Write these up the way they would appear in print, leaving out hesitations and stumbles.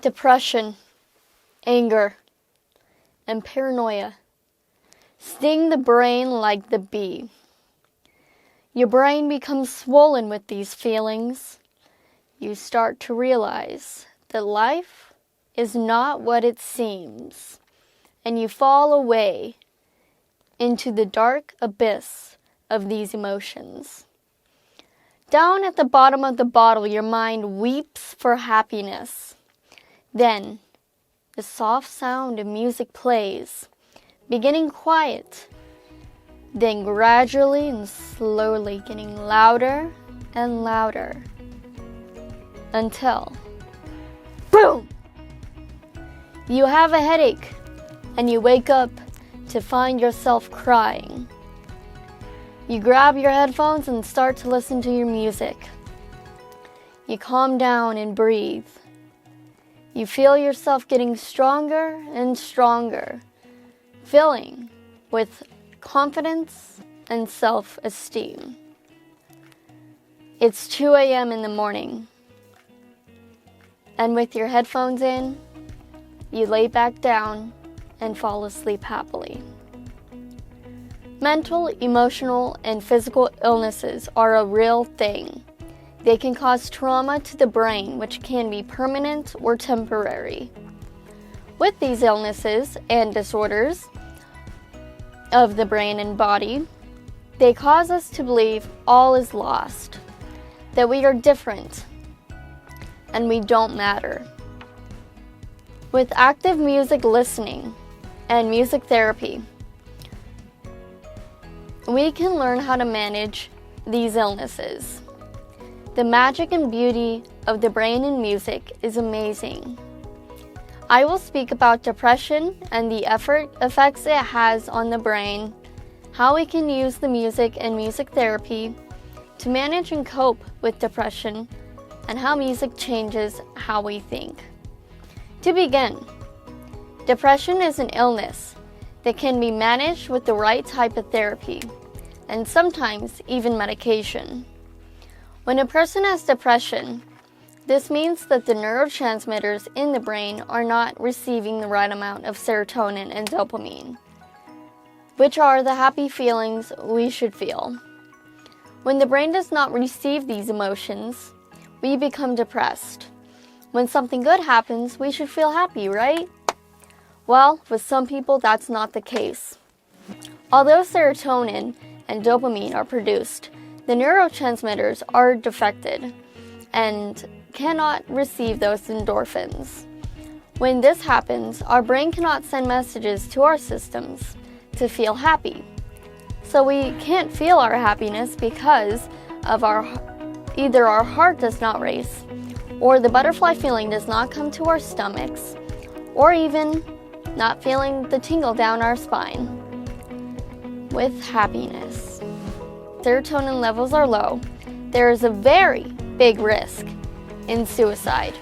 Depression, anger, and paranoia sting the brain like the bee. Your brain becomes swollen with these feelings. You start to realize that life is not what it seems, and you fall away into the dark abyss of these emotions. Down at the bottom of the bottle, your mind weeps for happiness. Then, the soft sound of music plays, beginning quiet, then gradually and slowly getting louder and louder, until, boom! You have a headache, and you wake up to find yourself crying. You grab your headphones and start to listen to your music. You calm down and breathe. You feel yourself getting stronger and stronger, filling with confidence and self-esteem. It's 2 a.m. in the morning, and with your headphones in, you lay back down and fall asleep happily. Mental, emotional, and physical illnesses are a real thing. They can cause trauma to the brain, which can be permanent or temporary. With these illnesses and disorders of the brain and body, they cause us to believe all is lost, that we are different, and we don't matter. With active music listening and music therapy, we can learn how to manage these illnesses. The magic and beauty of the brain and music is amazing. I will speak about depression and the effects it has on the brain, how we can use the music and music therapy to manage and cope with depression, and how music changes how we think. To begin, depression is an illness that can be managed with the right type of therapy, and sometimes even medication. When a person has depression, this means that the neurotransmitters in the brain are not receiving the right amount of serotonin and dopamine, which are the happy feelings we should feel. When the brain does not receive these emotions, we become depressed. When something good happens, we should feel happy, right? Well, with some people, that's not the case. Although serotonin and dopamine are produced, the neurotransmitters are defected and cannot receive those endorphins. When this happens, our brain cannot send messages to our systems to feel happy. So we can't feel our happiness because of either our heart does not race, or the butterfly feeling does not come to our stomachs, or even not feeling the tingle down our spine. With happiness, serotonin levels are low, there is a very big risk in suicide.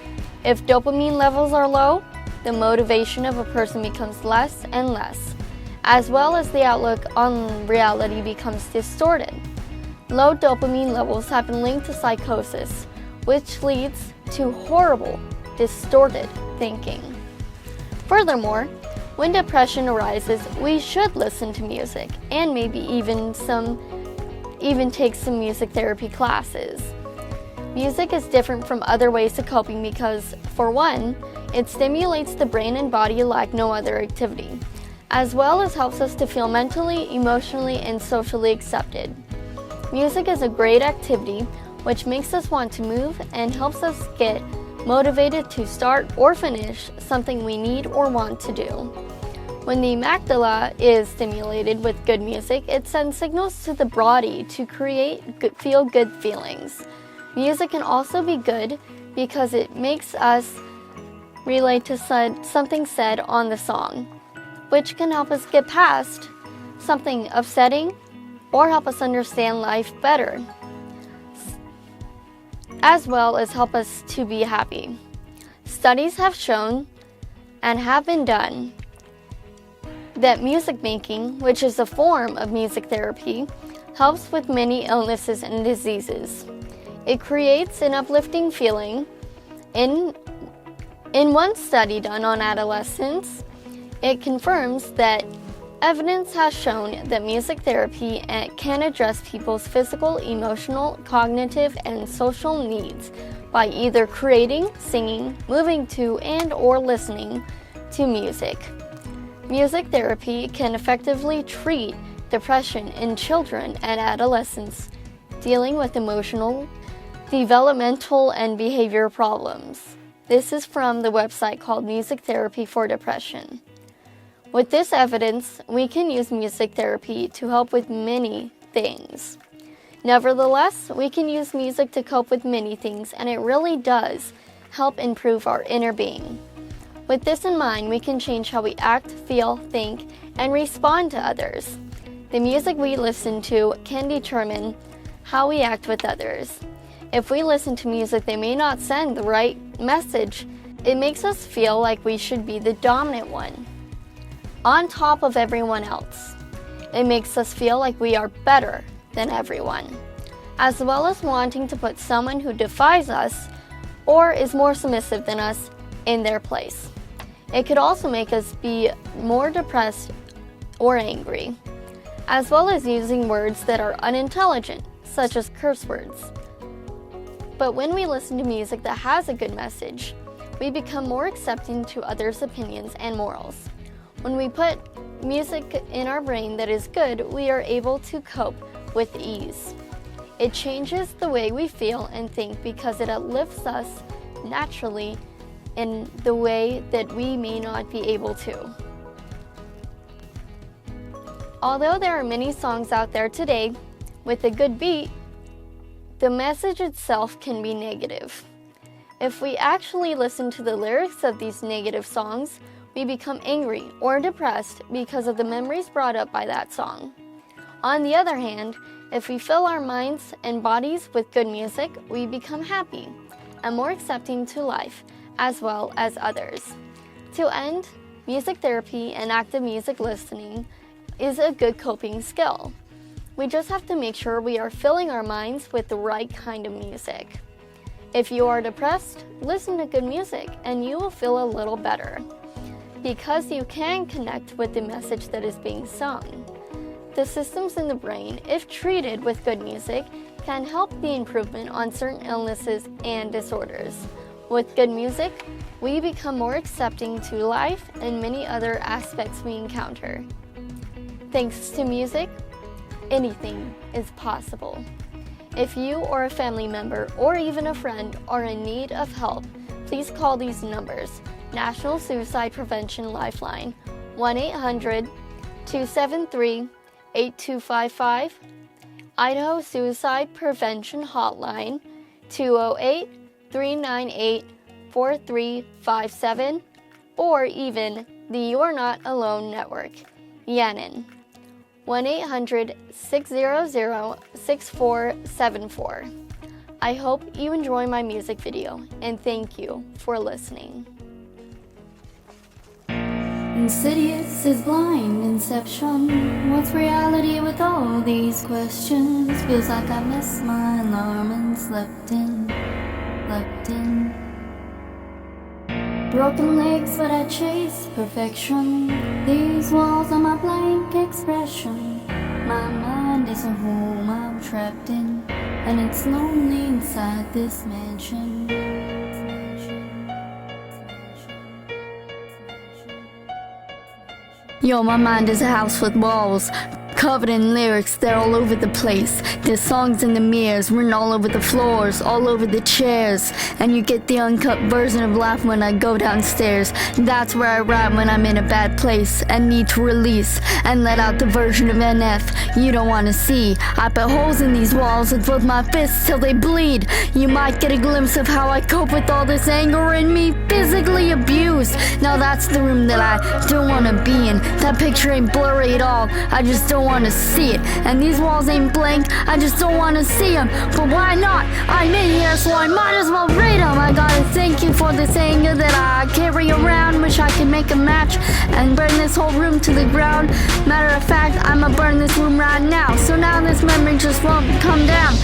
If dopamine levels are low, the motivation of a person becomes less and less, as well as the outlook on reality becomes distorted. Low dopamine levels have been linked to psychosis, which leads to horrible, distorted thinking. Furthermore, when depression arises, we should listen to music and maybe even take some music therapy classes. Music is different from other ways of coping because, for one, it stimulates the brain and body like no other activity, as well as helps us to feel mentally, emotionally, and socially accepted. Music is a great activity which makes us want to move and helps us get motivated to start or finish something we need or want to do. When the amygdala is stimulated with good music, it sends signals to the body to create feel-good feelings. Music can also be good because it makes us relate to something said on the song, which can help us get past something upsetting or help us understand life better, as well as help us to be happy. Studies have shown and have been done that music making, which is a form of music therapy, helps with many illnesses and diseases. It creates an uplifting feeling in In one study done on adolescents, it confirms that evidence has shown that music therapy can address people's physical, emotional, cognitive, and social needs by either creating, singing, moving to, and/or listening to music. Music therapy can effectively treat depression in children and adolescents dealing with emotional, developmental, and behavior problems. This is from the website called Music Therapy for Depression. With this evidence, we can use music therapy to help with many things. Nevertheless, we can use music to cope with many things, and it really does help improve our inner being. With this in mind, we can change how we act, feel, think, and respond to others. The music we listen to can determine how we act with others. If we listen to music that may not send the right message, it makes us feel like we should be the dominant one, on top of everyone else. It makes us feel like we are better than everyone, as well as wanting to put someone who defies us or is more submissive than us in their place. It could also make us be more depressed or angry, as well as using words that are unintelligent, such as curse words. But when we listen to music that has a good message, we become more accepting to others' opinions and morals. When we put music in our brain that is good, we are able to cope with ease. It changes the way we feel and think because it uplifts us naturally in the way that we may not be able to. Although there are many songs out there today with a good beat, the message itself can be negative. If we actually listen to the lyrics of these negative songs, we become angry or depressed because of the memories brought up by that song. On the other hand, if we fill our minds and bodies with good music, we become happy and more accepting to life as well as others. To end, music therapy and active music listening is a good coping skill. We just have to make sure we are filling our minds with the right kind of music. If you are depressed, listen to good music and you will feel a little better, because you can connect with the message that is being sung. The systems in the brain, if treated with good music, can help the improvement on certain illnesses and disorders. With good music, we become more accepting to life and many other aspects we encounter. Thanks to music, anything is possible. If you or a family member or even a friend are in need of help, please call these numbers: National Suicide Prevention Lifeline 1-800-273-8255, Idaho Suicide Prevention Hotline 208-398-4357, or even the You're Not Alone Network, Yannon 1-800-600-6474. I hope you enjoy my music video, and thank you for listening. Insidious is blind inception. What's reality with all these questions? Feels like I missed my alarm and slept in. Broken legs, but I chase perfection. These walls are my blank expression. My mind is a home I'm trapped in, and it's lonely inside this mansion. Yo, my mind is a house with walls, covered in lyrics, they're all over the place. There's songs in the mirrors, written all over the floors, all over the chairs. And you get the uncut version of life when I go downstairs. That's where I write when I'm in a bad place and need to release and let out the version of NF you don't want to see. I put holes in these walls with both my fists till they bleed. You might get a glimpse of how I cope with all this anger in me, physically abused. Now that's the room that I don't want to be in. That picture ain't blurry at all, I just don't want to see it. And these walls ain't blank, I just don't want to see them. But why not? I'm in here, so I might as well read them. I gotta thank you for this anger that I carry around. Wish I could make a match and burn this whole room to the ground. Matter of fact, I'ma burn this room right now, so now this memory just won't come down.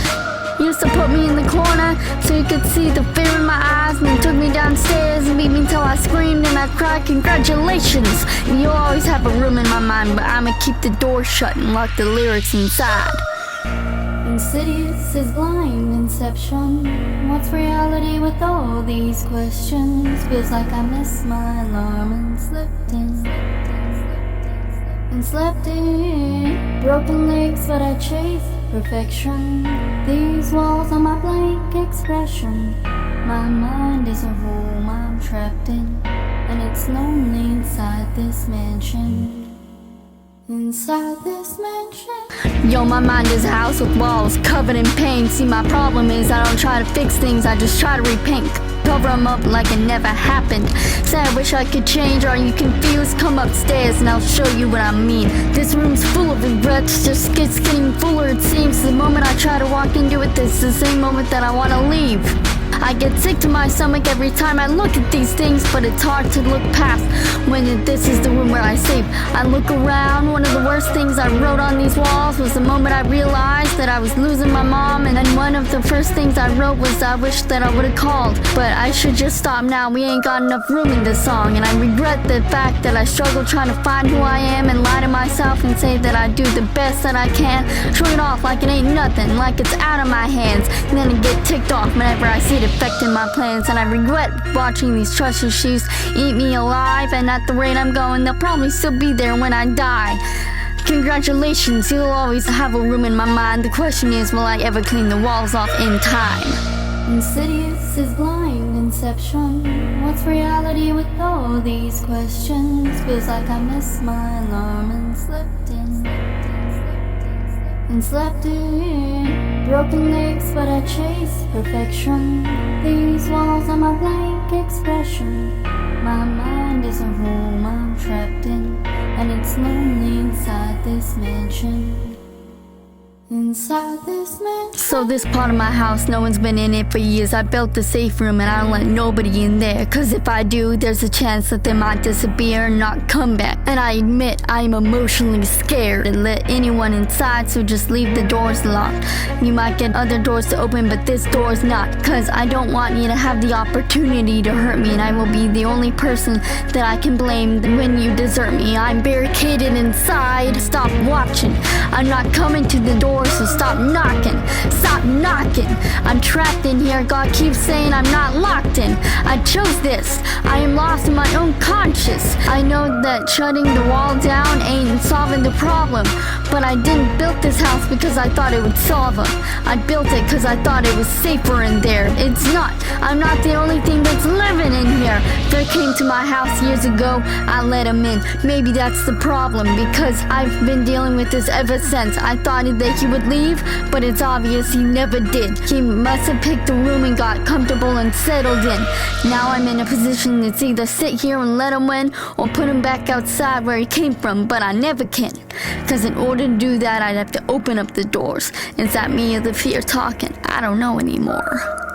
Used to put me in the corner so you could see the fear in my eyes, and then took me downstairs doesn't beat me till I screamed and I cried congratulations. And you'll always have a room in my mind, but I'ma keep the door shut and lock the lyrics inside. Insidious is blind inception. What's reality with all these questions? Feels like I missed my alarm and slipped in. And slept in. Broken legs, but I chase perfection. These walls are my blank expression. My mind is a room I'm trapped in, and it's lonely inside this mansion. Inside this mansion. Yo, my mind is a house with walls covered in pain. See, my problem is I don't try to fix things, I just try to repaint. Cover them up like it never happened. Say I wish I could change. Are you confused? Come upstairs and I'll show you what I mean. This room's full of regrets, just gets getting fuller it seems. The moment I try to walk into it, this is the same moment that I want to leave. I get sick to my stomach every time I look at these things, but it's hard to look past when this is the room where I sleep. I look around, one of the worst things I wrote on these walls was the moment I realized that I was losing my mom, and then one of the first things I wrote was I wish that I would've called, but I should just stop now, we ain't got enough room in this song. And I regret the fact that I struggle trying to find who I am and lie to myself and say that I do the best that I can. Shrug it off like it ain't nothing, like it's out of my hands, and then I get ticked off whenever I see it affecting my plans. And I regret watching these trust issues eat me alive, and at the rate I'm going, they'll probably still be there when I die. Congratulations, you'll always have a room in my mind. The question is, will I ever clean the walls off in time? Insidious is blind inception. What's reality with all these questions? Feels like I missed my alarm and slept in. And slept in. Broken legs, but I chase perfection. These walls are my blank expression. My mind is a room I'm trapped in, and it's lonely inside this mansion. Inside this mansion. So this part of my house, no one's been in it for years. I built the safe room and I don't let nobody in there, cause if I do, there's a chance that they might disappear and not come back. And I admit I'm emotionally scared to let anyone inside, so just leave the doors locked. You might get other doors to open, but this door's not, cause I don't want you to have the opportunity to hurt me, and I will be the only person that I can blame when you desert me. I'm barricaded inside. Stop watching. I'm not coming to the door, so stop knocking. Stop knocking. I'm trapped in here. God keeps saying I'm not locked in. I chose this. I am lost in my own conscience. I know that shutting the wall down ain't solving the problem, but I didn't build this house because I thought it would solve them. I built it because I thought it was safer in there. It's not. I'm not the only thing that's living in here. They came to my house years ago. I let him in. Maybe that's the problem, because I've been dealing with this ever since. I thought that he would leave, but it's obvious he never did. He must have picked a room and got comfortable and settled in. Now I'm in a position that's either sit here and let him win or put him back outside where he came from, but I never can. Cause in order to do that, I'd have to open up the doors. Is that me or the fear talking? I don't know anymore.